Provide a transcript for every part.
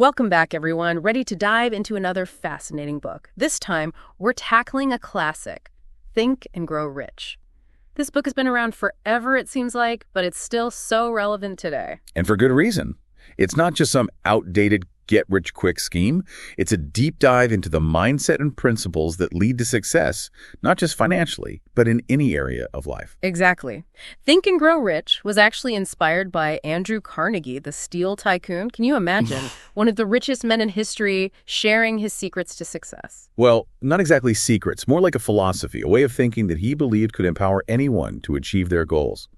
Welcome back, everyone. Ready to dive into another fascinating book. This time, we're tackling a classic, Think and Grow Rich. This book has been around forever, it seems like, but it's still so relevant today. And for good reason. It's not just some outdated get-rich-quick scheme. It's a deep dive into the mindset and principles that lead to success, not just financially, but in any area of life. Exactly. Think and Grow Rich was actually inspired by Andrew Carnegie, the steel tycoon. Can you imagine one of the richest men in history sharing his secrets to success? Well, not exactly secrets, more like a philosophy, a way of thinking that he believed could empower anyone to achieve their goals.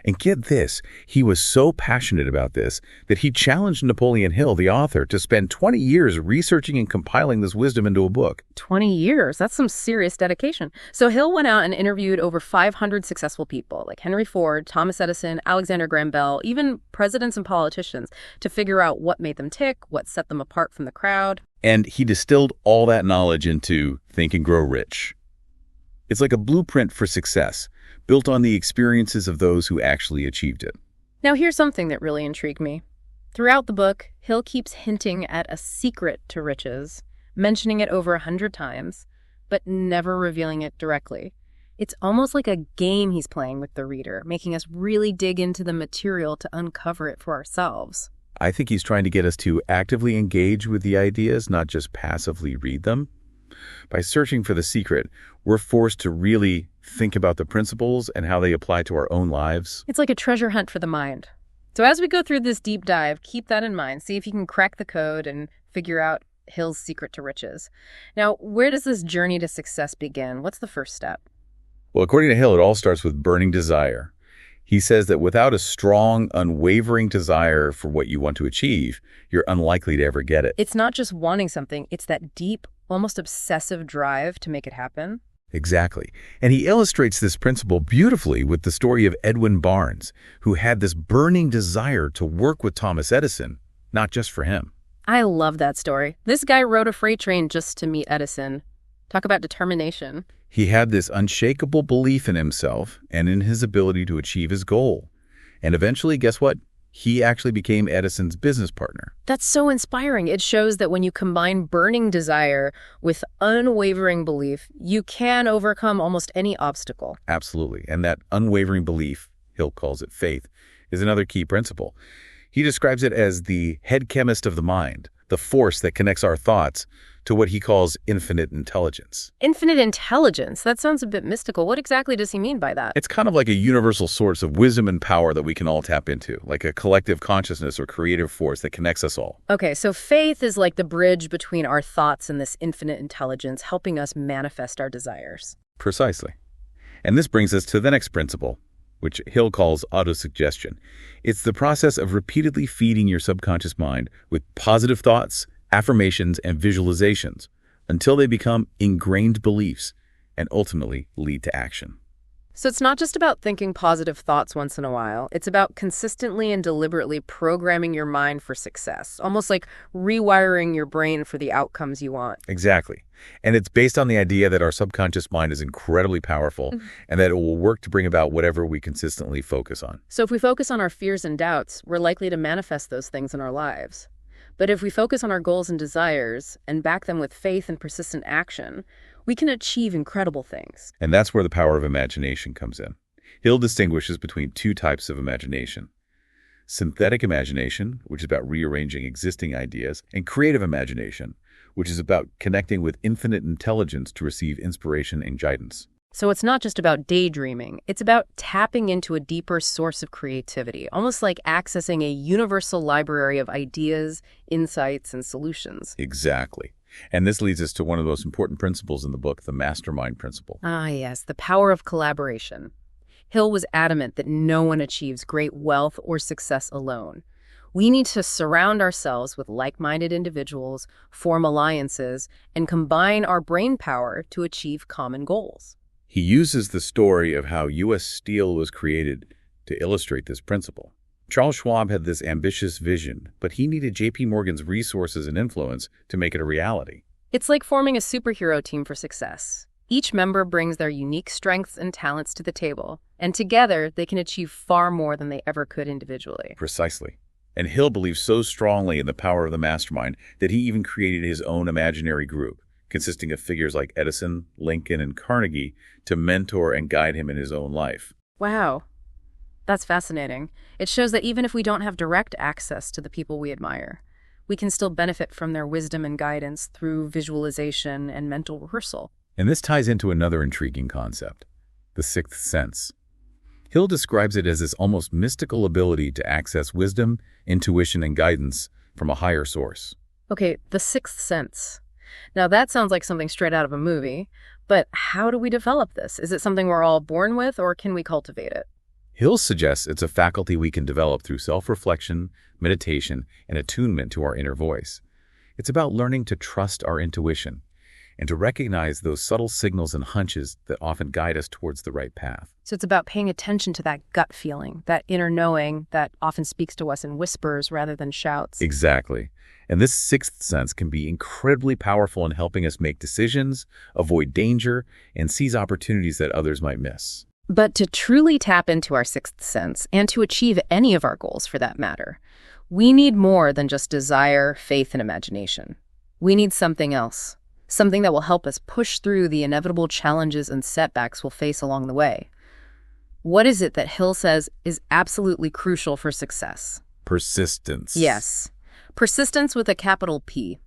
And get this, he was so passionate about this that he challenged Napoleon Hill, the author, to spend 20 years researching and compiling this wisdom into a book. 20 years? That's some serious dedication. So Hill went out and interviewed over 500 successful people, like Henry Ford, Thomas Edison, Alexander Graham Bell, even presidents and politicians, to figure out what made them tick, what set them apart from the crowd. And he distilled all that knowledge into Think and Grow Rich. It's like a blueprint for success, built on the experiences of those who actually achieved it. Now, here's something that really intrigued me. Throughout the book, Hill keeps hinting at a secret to riches, mentioning it over 100 times, but never revealing it directly. It's almost like a game he's playing with the reader, making us really dig into the material to uncover it for ourselves. I think he's trying to get us to actively engage with the ideas, not just passively read them. By searching for the secret, we're forced to really think about the principles and how they apply to our own lives. It's like a treasure hunt for the mind. So as we go through this deep dive, keep that in mind. See if you can crack the code and figure out Hill's secret to riches. Now, where does this journey to success begin? What's the first step? Well, according to Hill, it all starts with burning desire. He says that without a strong, unwavering desire for what you want to achieve, you're unlikely to ever get it. It's not just wanting something, it's that deep, almost obsessive drive to make it happen. Exactly. And he illustrates this principle beautifully with the story of Edwin Barnes, who had this burning desire to work with Thomas Edison, not just for him. I love that story. This guy rode a freight train just to meet Edison. Talk about determination. He had this unshakable belief in himself and in his ability to achieve his goal. And eventually, guess what? He actually became Edison's business partner. That's so inspiring. It shows that when you combine burning desire with unwavering belief, you can overcome almost any obstacle. Absolutely. And that unwavering belief, Hill calls it faith, is another key principle. He describes it as the head chemist of the mind, the force that connects our thoughts to what he calls infinite intelligence. Infinite intelligence? That sounds a bit mystical. What exactly does he mean by that? It's kind of like a universal source of wisdom and power that we can all tap into, like a collective consciousness or creative force that connects us all. Okay, so faith is like the bridge between our thoughts and this infinite intelligence, helping us manifest our desires. Precisely. And this brings us to the next principle, which Hill calls autosuggestion. It's the process of repeatedly feeding your subconscious mind with positive thoughts, affirmations, and visualizations until they become ingrained beliefs and ultimately lead to action. So it's not just about thinking positive thoughts once in a while. It's about consistently and deliberately programming your mind for success, almost like rewiring your brain for the outcomes you want. Exactly. And it's based on the idea that our subconscious mind is incredibly powerful and that it will work to bring about whatever we consistently focus on. So if we focus on our fears and doubts, we're likely to manifest those things in our lives. But if we focus on our goals and desires and back them with faith and persistent action, we can achieve incredible things. And that's where the power of imagination comes in. Hill distinguishes between two types of imagination. Synthetic imagination, which is about rearranging existing ideas, and creative imagination, which is about connecting with infinite intelligence to receive inspiration and guidance. So it's not just about daydreaming. It's about tapping into a deeper source of creativity, almost like accessing a universal library of ideas, insights, and solutions. Exactly. And this leads us to one of the most important principles in the book, the mastermind principle. Ah, yes, the power of collaboration. Hill was adamant that no one achieves great wealth or success alone. We need to surround ourselves with like-minded individuals, form alliances, and combine our brain power to achieve common goals. He uses the story of how U.S. Steel was created to illustrate this principle. Charles Schwab had this ambitious vision, but he needed J.P. Morgan's resources and influence to make it a reality. It's like forming a superhero team for success. Each member brings their unique strengths and talents to the table, and together they can achieve far more than they ever could individually. Precisely. And Hill believes so strongly in the power of the mastermind that he even created his own imaginary group, consisting of figures like Edison, Lincoln, and Carnegie, to mentor and guide him in his own life. Wow. That's fascinating. It shows that even if we don't have direct access to the people we admire, we can still benefit from their wisdom and guidance through visualization and mental rehearsal. And this ties into another intriguing concept, the sixth sense. Hill describes it as this almost mystical ability to access wisdom, intuition, and guidance from a higher source. Okay, the sixth sense. Now that sounds like something straight out of a movie, but how do we develop this? Is it something we're all born with, or can we cultivate it? Hill suggests it's a faculty we can develop through self-reflection, meditation, and attunement to our inner voice. It's about learning to trust our intuition and to recognize those subtle signals and hunches that often guide us towards the right path. So it's about paying attention to that gut feeling, that inner knowing that often speaks to us in whispers rather than shouts. Exactly. And this sixth sense can be incredibly powerful in helping us make decisions, avoid danger, and seize opportunities that others might miss. But to truly tap into our sixth sense, and to achieve any of our goals for that matter, we need more than just desire, faith, and imagination. We need something else, something that will help us push through the inevitable challenges and setbacks we'll face along the way. What is it that Hill says is absolutely crucial for success? Persistence. Yes. Persistence with a capital P.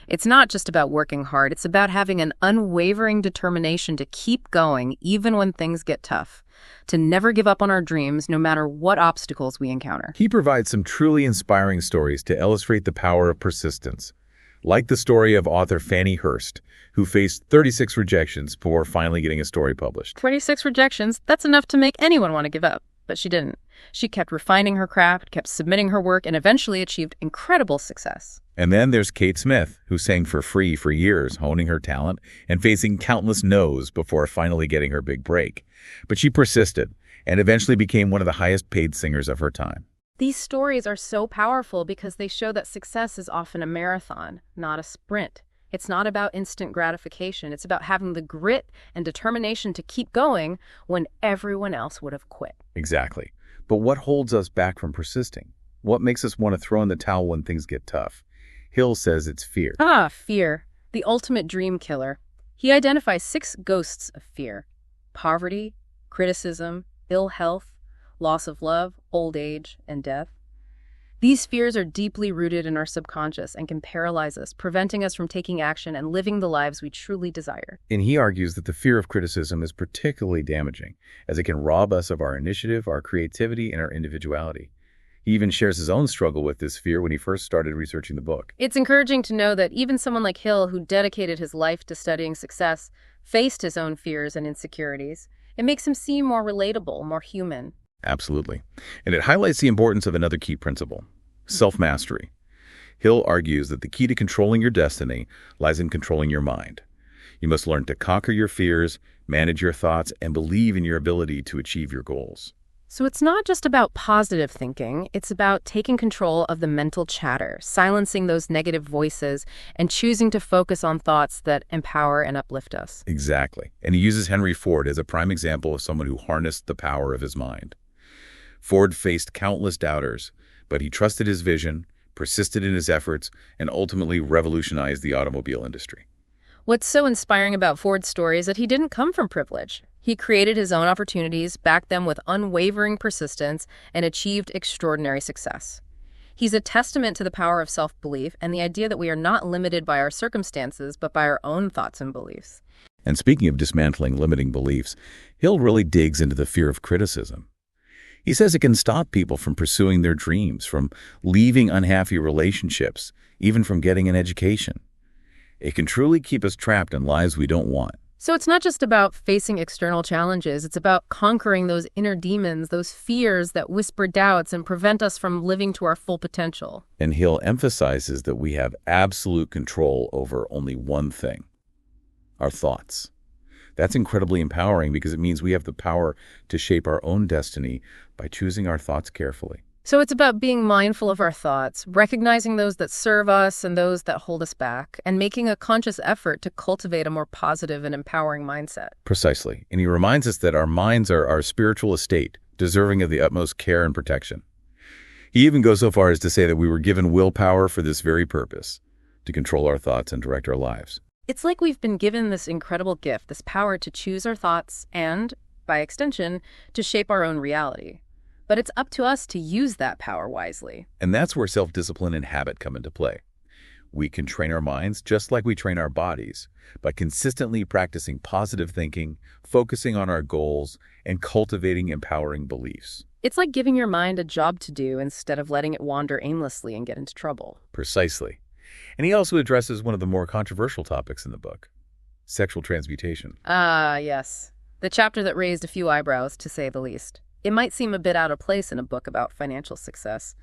It's not just about working hard, it's about having an unwavering determination to keep going even when things get tough, to never give up on our dreams no matter what obstacles we encounter. He provides some truly inspiring stories to illustrate the power of persistence, like the story of author Fannie Hurst, who faced 36 rejections before finally getting a story published. 26 rejections, that's enough to make anyone want to give up. But she didn't. She kept refining her craft, kept submitting her work, and eventually achieved incredible success. And then there's Kate Smith, who sang for free for years, honing her talent and facing countless no's before finally getting her big break. But she persisted and eventually became one of the highest paid singers of her time. These stories are so powerful because they show that success is often a marathon, not a sprint. It's not about instant gratification. It's about having the grit and determination to keep going when everyone else would have quit. Exactly. But what holds us back from persisting? What makes us want to throw in the towel when things get tough? Hill says it's fear. Fear. The ultimate dream killer. He identifies 6 ghosts of fear: poverty, criticism, ill health, loss of love, old age, and death. These fears are deeply rooted in our subconscious and can paralyze us, preventing us from taking action and living the lives we truly desire. And he argues that the fear of criticism is particularly damaging, as it can rob us of our initiative, our creativity, and our individuality. He even shares his own struggle with this fear when he first started researching the book. It's encouraging to know that even someone like Hill, who dedicated his life to studying success, faced his own fears and insecurities. It makes him seem more relatable, more human. Absolutely. And it highlights the importance of another key principle, self-mastery. Hill argues that the key to controlling your destiny lies in controlling your mind. You must learn to conquer your fears, manage your thoughts, and believe in your ability to achieve your goals. So it's not just about positive thinking, it's about taking control of the mental chatter, silencing those negative voices, and choosing to focus on thoughts that empower and uplift us. Exactly. And he uses Henry Ford as a prime example of someone who harnessed the power of his mind. Ford faced countless doubters, but he trusted his vision, persisted in his efforts, and ultimately revolutionized the automobile industry. What's so inspiring about Ford's story is that he didn't come from privilege. He created his own opportunities, backed them with unwavering persistence, and achieved extraordinary success. He's a testament to the power of self-belief and the idea that we are not limited by our circumstances, but by our own thoughts and beliefs. And speaking of dismantling limiting beliefs, Hill really digs into the fear of criticism. He says it can stop people from pursuing their dreams, from leaving unhappy relationships, even from getting an education. It can truly keep us trapped in lives we don't want. So it's not just about facing external challenges. It's about conquering those inner demons, those fears that whisper doubts and prevent us from living to our full potential. And Hill emphasizes that we have absolute control over only one thing: our thoughts. That's incredibly empowering because it means we have the power to shape our own destiny by choosing our thoughts carefully. So it's about being mindful of our thoughts, recognizing those that serve us and those that hold us back, and making a conscious effort to cultivate a more positive and empowering mindset. Precisely. And he reminds us that our minds are our spiritual estate, deserving of the utmost care and protection. He even goes so far as to say that we were given willpower for this very purpose, to control our thoughts and direct our lives. It's like we've been given this incredible gift, this power to choose our thoughts and, by extension, to shape our own reality. But it's up to us to use that power wisely. And that's where self-discipline and habit come into play. We can train our minds just like we train our bodies, by consistently practicing positive thinking, focusing on our goals, and cultivating empowering beliefs. It's like giving your mind a job to do instead of letting it wander aimlessly and get into trouble. Precisely. And he also addresses one of the more controversial topics in the book, sexual transmutation. Ah, yes. The chapter that raised a few eyebrows, to say the least. It might seem a bit out of place in a book about financial success,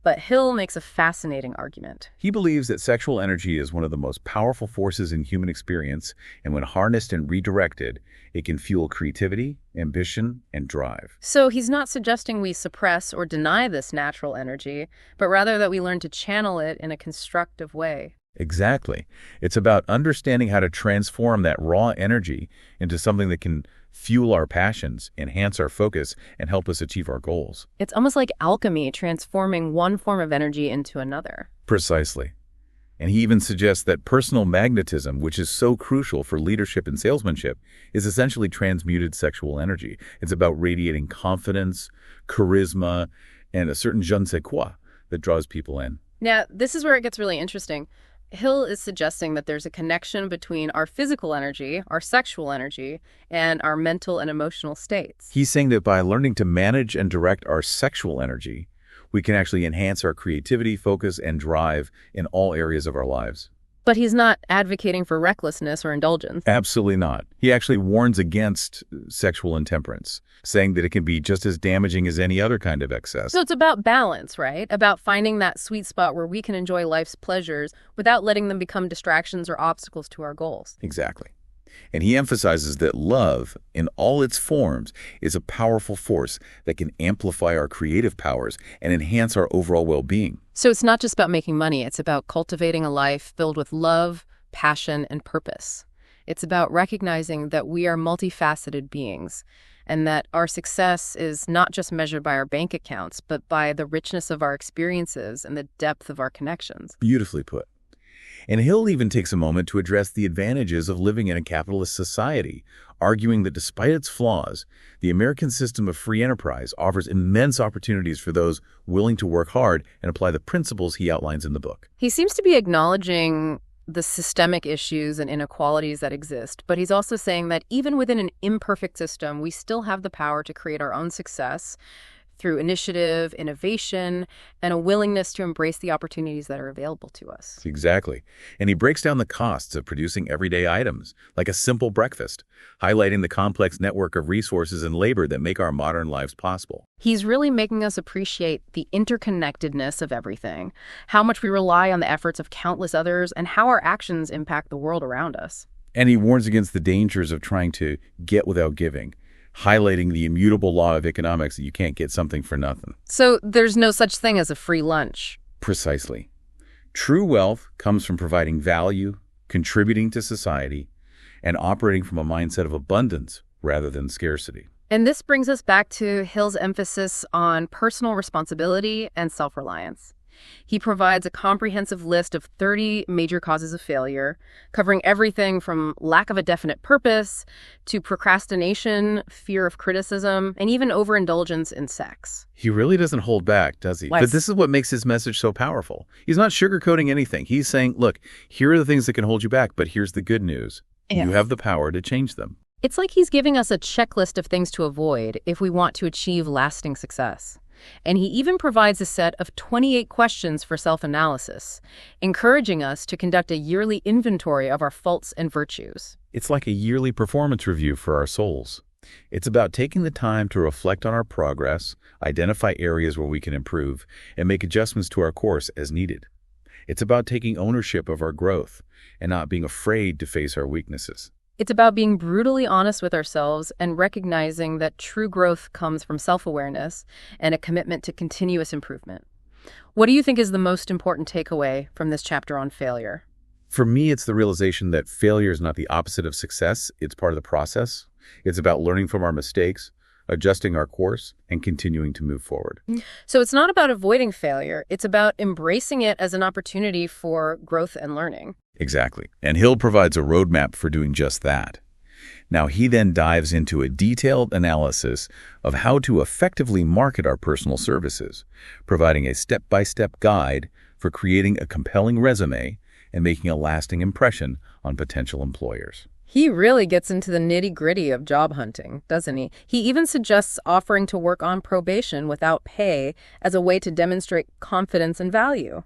but Hill makes a fascinating argument. He believes that sexual energy is one of the most powerful forces in human experience, and when harnessed and redirected, it can fuel creativity, ambition, and drive. So he's not suggesting we suppress or deny this natural energy, but rather that we learn to channel it in a constructive way. Exactly. It's about understanding how to transform that raw energy into something that can fuel our passions, enhance our focus, and help us achieve our goals. It's almost like alchemy, transforming one form of energy into another. Precisely. And he even suggests that personal magnetism, which is so crucial for leadership and salesmanship, is essentially transmuted sexual energy. It's about radiating confidence, charisma, and a certain je ne sais quoi that draws people in. Now, this is where it gets really interesting. Hill is suggesting that there's a connection between our physical energy, our sexual energy, and our mental and emotional states. He's saying that by learning to manage and direct our sexual energy, we can actually enhance our creativity, focus, and drive in all areas of our lives. But he's not advocating for recklessness or indulgence. Absolutely not. He actually warns against sexual intemperance, saying that it can be just as damaging as any other kind of excess. So it's about balance, right? About finding that sweet spot where we can enjoy life's pleasures without letting them become distractions or obstacles to our goals. Exactly. And he emphasizes that love, in all its forms, is a powerful force that can amplify our creative powers and enhance our overall well-being. So it's not just about making money. It's about cultivating a life filled with love, passion, and purpose. It's about recognizing that we are multifaceted beings and that our success is not just measured by our bank accounts, but by the richness of our experiences and the depth of our connections. Beautifully put. And Hill even takes a moment to address the advantages of living in a capitalist society, arguing that despite its flaws, the American system of free enterprise offers immense opportunities for those willing to work hard and apply the principles he outlines in the book. He seems to be acknowledging the systemic issues and inequalities that exist, but he's also saying that even within an imperfect system, we still have the power to create our own success through initiative, innovation, and a willingness to embrace the opportunities that are available to us. Exactly. And he breaks down the costs of producing everyday items, like a simple breakfast, highlighting the complex network of resources and labor that make our modern lives possible. He's really making us appreciate the interconnectedness of everything, how much we rely on the efforts of countless others, and how our actions impact the world around us. And he warns against the dangers of trying to get without giving, highlighting the immutable law of economics that you can't get something for nothing. So there's no such thing as a free lunch. Precisely. True wealth comes from providing value, contributing to society, and operating from a mindset of abundance rather than scarcity. And this brings us back to Hill's emphasis on personal responsibility and self-reliance. He provides a comprehensive list of 30 major causes of failure, covering everything from lack of a definite purpose to procrastination, fear of criticism, and even overindulgence in sex. He really doesn't hold back, does he? Yes. But this is what makes his message so powerful. He's not sugarcoating anything. He's saying, look, here are the things that can hold you back, but here's the good news. Yes. You have the power to change them. It's like he's giving us a checklist of things to avoid if we want to achieve lasting success. And he even provides a set of 28 questions for self-analysis, encouraging us to conduct a yearly inventory of our faults and virtues. It's like a yearly performance review for our souls. It's about taking the time to reflect on our progress, identify areas where we can improve, and make adjustments to our course as needed. It's about taking ownership of our growth and not being afraid to face our weaknesses. It's about being brutally honest with ourselves and recognizing that true growth comes from self-awareness and a commitment to continuous improvement. What do you think is the most important takeaway from this chapter on failure? For me, it's the realization that failure is not the opposite of success. It's part of the process. It's about learning from our mistakes, adjusting our course, and continuing to move forward. So it's not about avoiding failure. It's about embracing it as an opportunity for growth and learning. Exactly. And Hill provides a roadmap for doing just that. Now, he then dives into a detailed analysis of how to effectively market our personal services, providing a step-by-step guide for creating a compelling resume and making a lasting impression on potential employers. He really gets into the nitty-gritty of job hunting, doesn't he? He even suggests offering to work on probation without pay as a way to demonstrate confidence and value.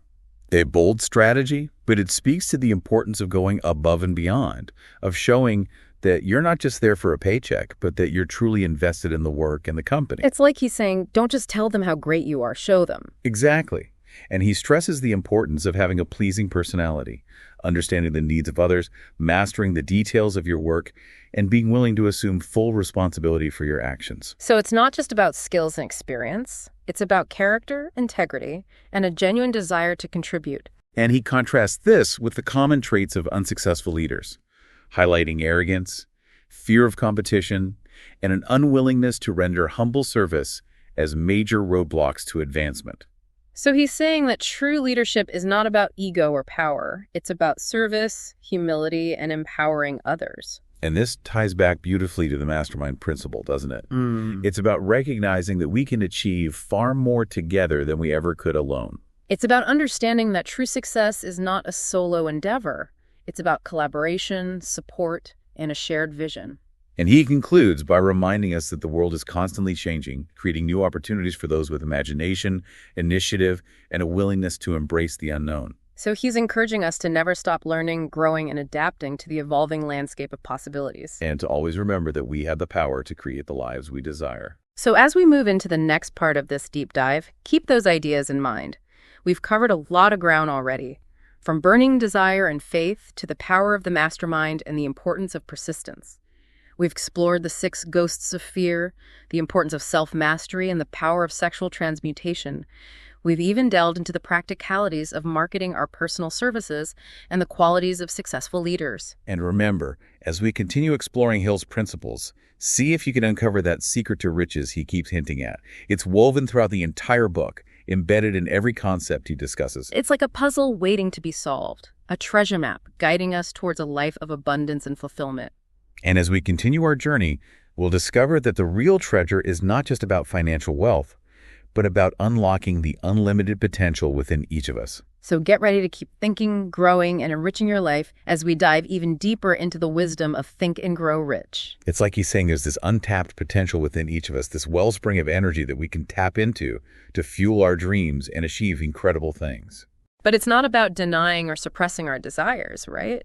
A bold strategy, but it speaks to the importance of going above and beyond, of showing that you're not just there for a paycheck, but that you're truly invested in the work and the company. It's like he's saying, don't just tell them how great you are, show them. Exactly. And he stresses the importance of having a pleasing personality, understanding the needs of others, mastering the details of your work, and being willing to assume full responsibility for your actions. So it's not just about skills and experience. It's about character, integrity, and a genuine desire to contribute. And he contrasts this with the common traits of unsuccessful leaders, highlighting arrogance, fear of competition, and an unwillingness to render humble service as major roadblocks to advancement. So he's saying that true leadership is not about ego or power. It's about service, humility, and empowering others. And this ties back beautifully to the mastermind principle, doesn't it? It's about recognizing that we can achieve far more together than we ever could alone. It's about understanding that true success is not a solo endeavor. It's about collaboration, support, and a shared vision. And he concludes by reminding us that the world is constantly changing, creating new opportunities for those with imagination, initiative, and a willingness to embrace the unknown. So he's encouraging us to never stop learning, growing, and adapting to the evolving landscape of possibilities. And to always remember that we have the power to create the lives we desire. So as we move into the next part of this deep dive, keep those ideas in mind. We've covered a lot of ground already, from burning desire and faith to the power of the mastermind and the importance of persistence. We've explored the 6 ghosts of fear, the importance of self-mastery, and the power of sexual transmutation. We've even delved into the practicalities of marketing our personal services and the qualities of successful leaders. And remember, as we continue exploring Hill's principles, see if you can uncover that secret to riches he keeps hinting at. It's woven throughout the entire book, embedded in every concept he discusses. It's like a puzzle waiting to be solved, a treasure map guiding us towards a life of abundance and fulfillment. And as we continue our journey, we'll discover that the real treasure is not just about financial wealth, but about unlocking the unlimited potential within each of us. So get ready to keep thinking, growing, and enriching your life as we dive even deeper into the wisdom of Think and Grow Rich. It's like he's saying there's this untapped potential within each of us, this wellspring of energy that we can tap into to fuel our dreams and achieve incredible things. But it's not about denying or suppressing our desires, right?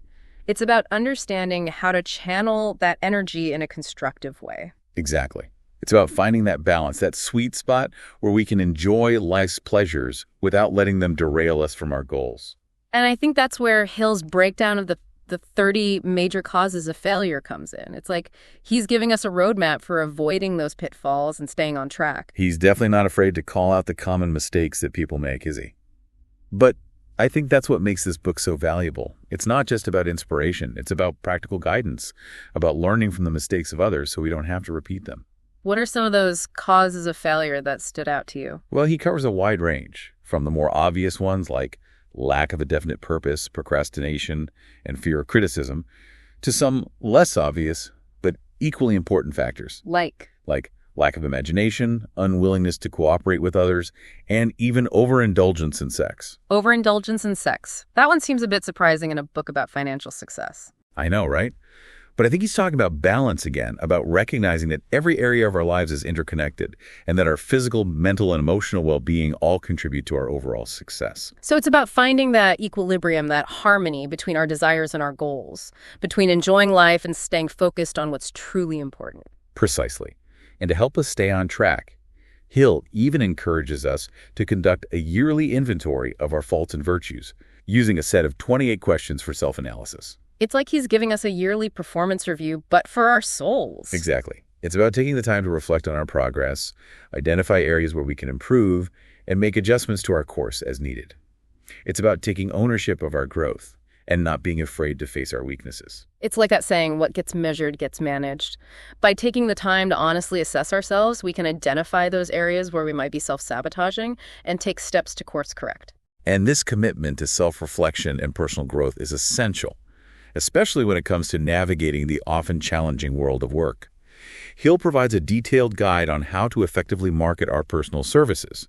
It's about understanding how to channel that energy in a constructive way. Exactly. It's about finding that balance, that sweet spot where we can enjoy life's pleasures without letting them derail us from our goals. And I think that's where Hill's breakdown of the 30 major causes of failure comes in. It's like he's giving us a roadmap for avoiding those pitfalls and staying on track. He's definitely not afraid to call out the common mistakes that people make, is he? But I think that's what makes this book so valuable. It's not just about inspiration. It's about practical guidance, about learning from the mistakes of others so we don't have to repeat them. What are some of those causes of failure that stood out to you? Well, he covers a wide range, from the more obvious ones like lack of a definite purpose, procrastination, and fear of criticism, to some less obvious but equally important factors. Like Lack of imagination, unwillingness to cooperate with others, and even overindulgence in sex. Overindulgence in sex. That one seems a bit surprising in a book about financial success. I know, right? But I think he's talking about balance again, about recognizing that every area of our lives is interconnected and that our physical, mental, and emotional well-being all contribute to our overall success. So it's about finding that equilibrium, that harmony between our desires and our goals, between enjoying life and staying focused on what's truly important. Precisely. And to help us stay on track, Hill even encourages us to conduct a yearly inventory of our faults and virtues, using a set of 28 questions for self-analysis. It's like he's giving us a yearly performance review, but for our souls. Exactly. It's about taking the time to reflect on our progress, identify areas where we can improve, and make adjustments to our course as needed. It's about taking ownership of our growth and not being afraid to face our weaknesses. It's like that saying, what gets measured gets managed. By taking the time to honestly assess ourselves, we can identify those areas where we might be self-sabotaging and take steps to course correct. And this commitment to self-reflection and personal growth is essential, especially when it comes to navigating the often challenging world of work. Hill provides a detailed guide on how to effectively market our personal services,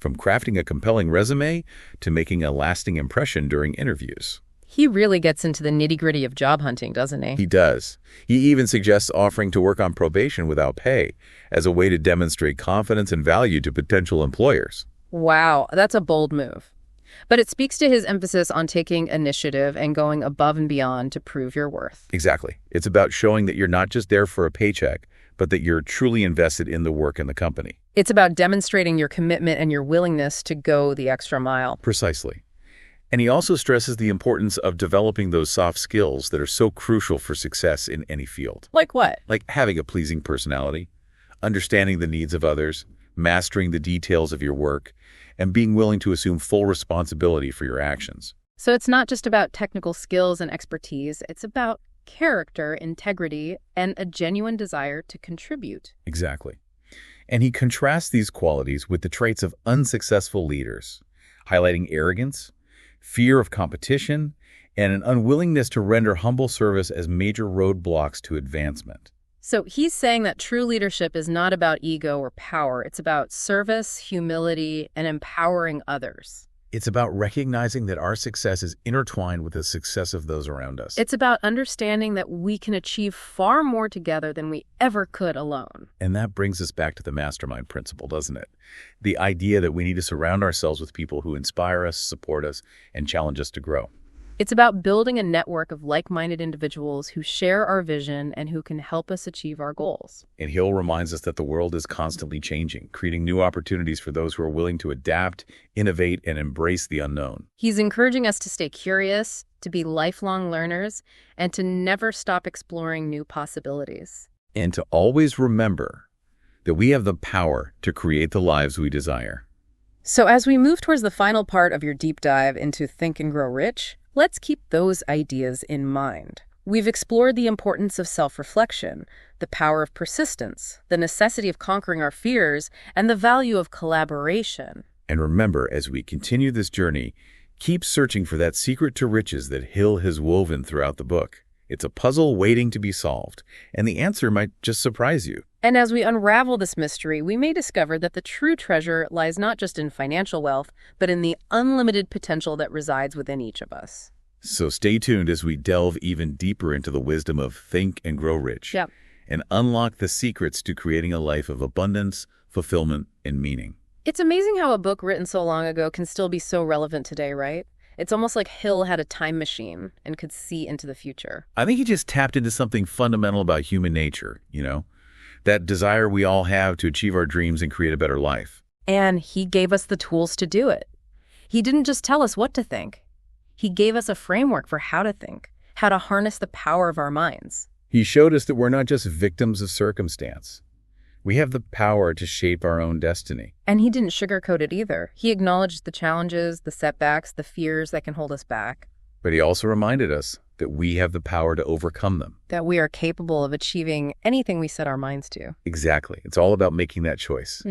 from crafting a compelling resume to making a lasting impression during interviews. He really gets into the nitty-gritty of job hunting, doesn't he? He does. He even suggests offering to work on probation without pay as a way to demonstrate confidence and value to potential employers. Wow, that's a bold move. But it speaks to his emphasis on taking initiative and going above and beyond to prove your worth. Exactly. It's about showing that you're not just there for a paycheck, but that you're truly invested in the work and the company. It's about demonstrating your commitment and your willingness to go the extra mile. Precisely. And he also stresses the importance of developing those soft skills that are so crucial for success in any field. Like what? Like having a pleasing personality, understanding the needs of others, mastering the details of your work, and being willing to assume full responsibility for your actions. So it's not just about technical skills and expertise, it's about character, integrity, and a genuine desire to contribute. Exactly. And he contrasts these qualities with the traits of unsuccessful leaders, highlighting arrogance, fear of competition, and an unwillingness to render humble service as major roadblocks to advancement. So he's saying that true leadership is not about ego or power. It's about service, humility, and empowering others. It's about recognizing that our success is intertwined with the success of those around us. It's about understanding that we can achieve far more together than we ever could alone. And that brings us back to the mastermind principle, doesn't it? The idea that we need to surround ourselves with people who inspire us, support us, and challenge us to grow. It's about building a network of like-minded individuals who share our vision and who can help us achieve our goals. And Hill reminds us that the world is constantly changing, creating new opportunities for those who are willing to adapt, innovate, and embrace the unknown. He's encouraging us to stay curious, to be lifelong learners, and to never stop exploring new possibilities. And to always remember that we have the power to create the lives we desire. So as we move towards the final part of your deep dive into Think and Grow Rich, let's keep those ideas in mind. We've explored the importance of self-reflection, the power of persistence, the necessity of conquering our fears, and the value of collaboration. And remember, as we continue this journey, keep searching for that secret to riches that Hill has woven throughout the book. It's a puzzle waiting to be solved, and the answer might just surprise you. And as we unravel this mystery, we may discover that the true treasure lies not just in financial wealth, but in the unlimited potential that resides within each of us. So stay tuned as we delve even deeper into the wisdom of Think and Grow Rich, and unlock the secrets to creating a life of abundance, fulfillment, and meaning. It's amazing how a book written so long ago can still be so relevant today, right? It's almost like Hill had a time machine and could see into the future. I think he just tapped into something fundamental about human nature, that desire we all have to achieve our dreams and create a better life. And he gave us the tools to do it. He didn't just tell us what to think. He gave us a framework for how to think, how to harness the power of our minds. He showed us that we're not just victims of circumstance. We have the power to shape our own destiny. And he didn't sugarcoat it either. He acknowledged the challenges, the setbacks, the fears that can hold us back. But he also reminded us that we have the power to overcome them. That we are capable of achieving anything we set our minds to. Exactly. It's all about making that choice,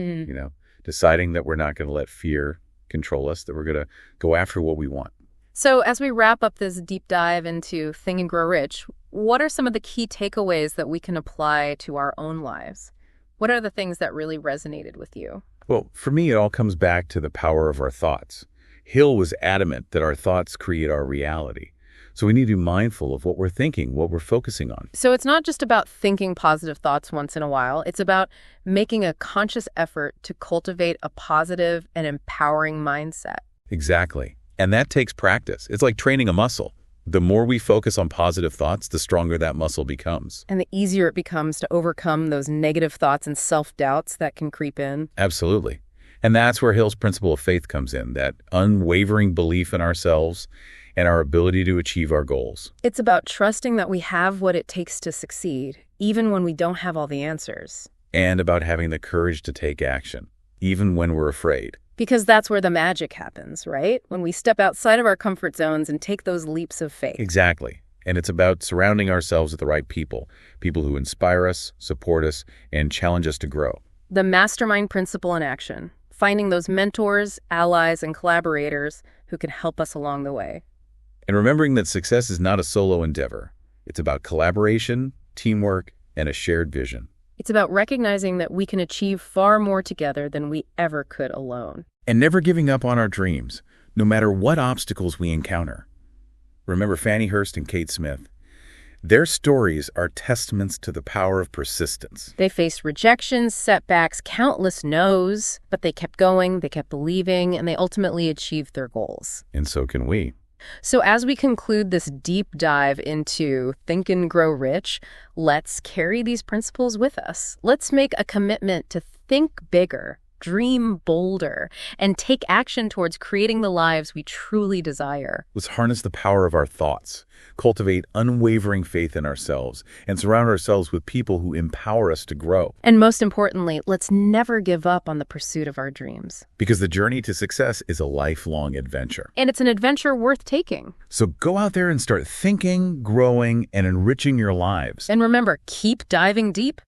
deciding that we're not going to let fear control us, that we're going to go after what we want. So as we wrap up this deep dive into Think and Grow Rich, what are some of the key takeaways that we can apply to our own lives? What are the things that really resonated with you? Well, for me, it all comes back to the power of our thoughts. Hill was adamant that our thoughts create our reality. So we need to be mindful of what we're thinking, what we're focusing on. So it's not just about thinking positive thoughts once in a while. It's about making a conscious effort to cultivate a positive and empowering mindset. Exactly. And that takes practice. It's like training a muscle. The more we focus on positive thoughts, the stronger that muscle becomes. And the easier it becomes to overcome those negative thoughts and self-doubts that can creep in. Absolutely. And that's where Hill's principle of faith comes in, that unwavering belief in ourselves and our ability to achieve our goals. It's about trusting that we have what it takes to succeed, even when we don't have all the answers. And about having the courage to take action, even when we're afraid. Because that's where the magic happens, right? When we step outside of our comfort zones and take those leaps of faith. Exactly. And it's about surrounding ourselves with the right people, people who inspire us, support us, and challenge us to grow. The mastermind principle in action, finding those mentors, allies, and collaborators who can help us along the way. And remembering that success is not a solo endeavor. It's about collaboration, teamwork, and a shared vision. It's about recognizing that we can achieve far more together than we ever could alone. And never giving up on our dreams, no matter what obstacles we encounter. Remember Fannie Hurst and Kate Smith? Their stories are testaments to the power of persistence. They faced rejections, setbacks, countless no's, but they kept going, they kept believing, and they ultimately achieved their goals. And so can we. So as we conclude this deep dive into Think and Grow Rich, let's carry these principles with us. Let's make a commitment to think bigger, dream bolder, and take action towards creating the lives we truly desire. Let's harness the power of our thoughts, cultivate unwavering faith in ourselves, and surround ourselves with people who empower us to grow. And most importantly, let's never give up on the pursuit of our dreams. Because the journey to success is a lifelong adventure. And it's an adventure worth taking. So go out there and start thinking, growing, and enriching your lives. And remember, keep diving deep